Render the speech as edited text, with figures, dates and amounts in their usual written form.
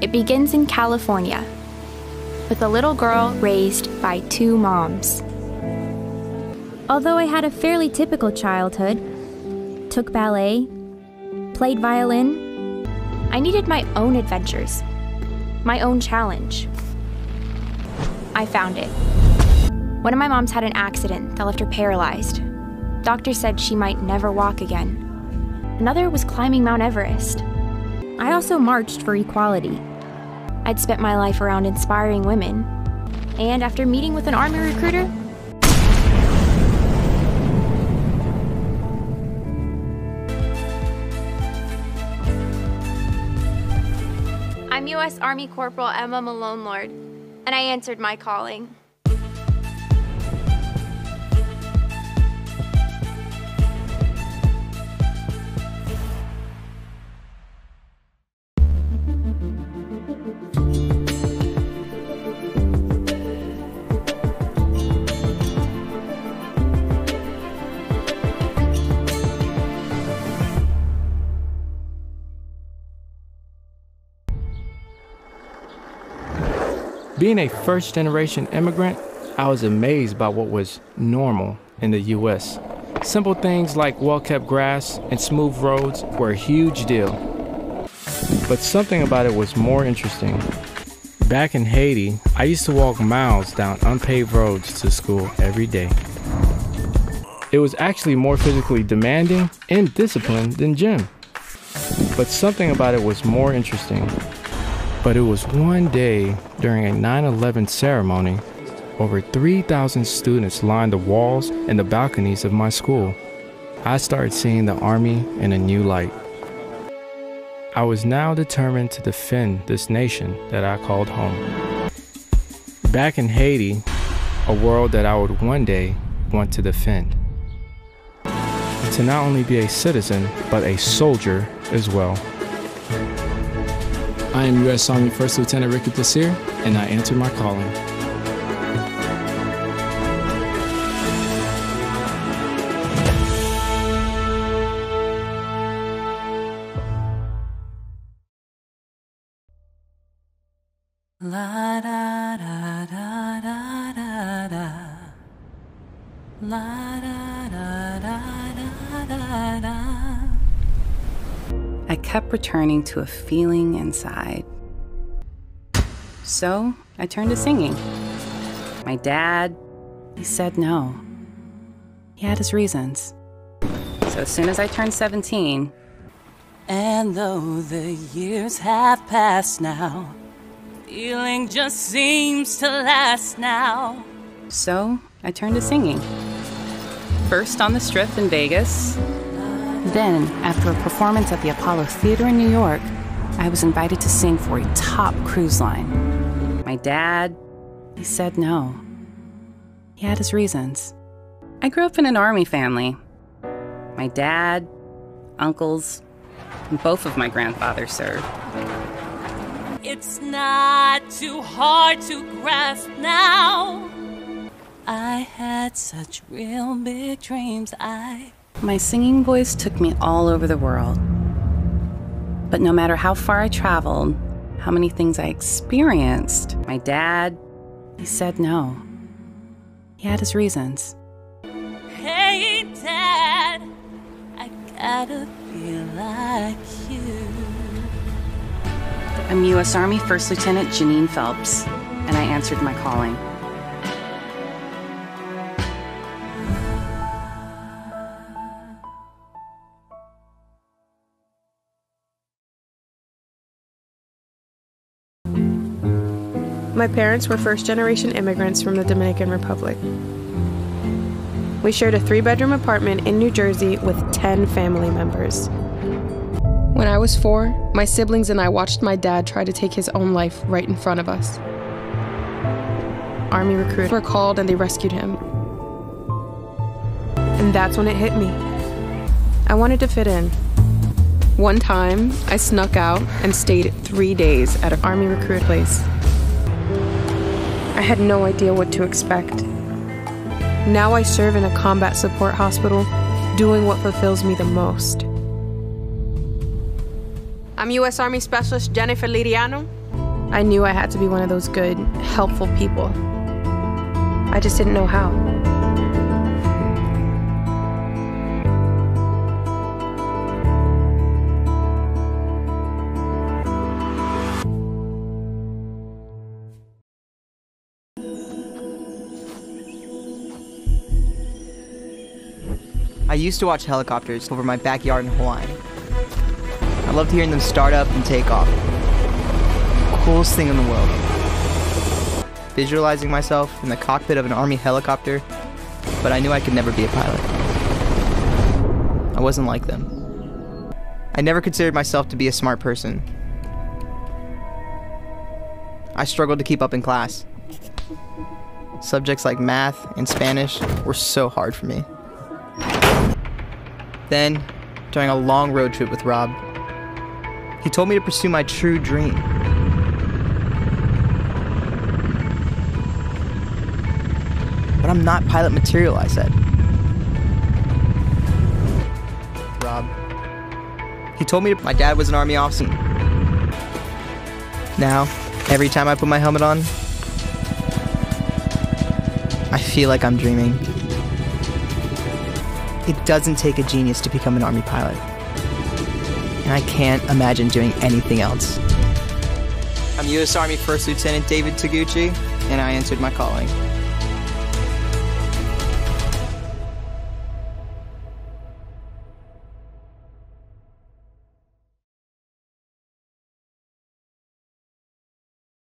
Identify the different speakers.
Speaker 1: It begins in California, with a little girl raised by two moms. Although I had a fairly typical childhood, took ballet, played violin, I needed my own adventures, my own challenge. I found it. One of my moms had an accident that left her paralyzed. Doctors said she might never walk again. Another was climbing Mount Everest. I also marched for equality. I'd spent my life around inspiring women, and after meeting with an Army recruiter, I'm U.S. Army Corporal Emma Malone Lord, and I answered my calling.
Speaker 2: Being a first-generation immigrant, I was amazed by what was normal in the U.S. Simple things like well-kept grass and smooth roads were a huge deal. But something about it was more interesting. Back in Haiti, I used to walk miles down unpaved roads to school every day. It was actually more physically demanding and disciplined than gym. But something about it was more interesting. But it was one day during a 9/11 ceremony, over 3,000 students lined the walls and the balconies of my school. I started seeing the Army in a new light. I was now determined to defend this nation that I called home. Back in Haiti, a world that I would one day want to defend. And to not only be a citizen, but a soldier as well. I am U.S. Army First Lieutenant Ricky Plaisir, and I answered my calling.
Speaker 3: La da da da da da da. La da da da da da da. I kept returning to a feeling inside. So I turned to singing. My dad, he said no. He had his reasons. So as soon as I turned 17, and though the years have passed now, feeling just seems to last now. So I turned to singing. First on the Strip in Vegas. Then, after a performance at the Apollo Theater in New York, I was invited to sing for a top cruise line. My dad, he said no. He had his reasons. I grew up in an Army family. My dad, uncles, and both of my grandfathers served. It's not too hard to grasp now. I had such real big dreams. My singing voice took me all over the world. But no matter how far I traveled, how many things I experienced, my dad, he said no. He had his reasons. Hey, Dad, I gotta feel like you. I'm U.S. Army First Lieutenant Janine Phelps, and I answered my calling.
Speaker 4: My parents were first-generation immigrants from the Dominican Republic. We shared a 3-bedroom apartment in New Jersey with 10 family members. When I was 4, my siblings and I watched my dad try to take his own life right in front of us. Army recruits were called and they rescued him. And that's when it hit me. I wanted to fit in. One time, I snuck out and stayed 3 days at an Army recruit place. I had no idea what to expect. Now I serve in a combat support hospital, doing what fulfills me the most. I'm U.S. Army Specialist Jennifer Liriano, I knew I had to be one of those good, helpful people. I just didn't know how.
Speaker 5: I used to watch helicopters over my backyard in Hawaii. I loved hearing them start up and take off. Coolest thing in the world. Visualizing myself in the cockpit of an Army helicopter, but I knew I could never be a pilot. I wasn't like them. I never considered myself to be a smart person. I struggled to keep up in class. Subjects like math and Spanish were so hard for me. Then, during a long road trip with Rob, he told me to pursue my true dream. But I'm not pilot material, I said. Rob. He told me my dad was an Army officer. Now, every time I put my helmet on, I feel like I'm dreaming. It doesn't take a genius to become an Army pilot. And I can't imagine doing anything else. I'm U.S. Army First Lieutenant David Taguchi, and I answered my calling.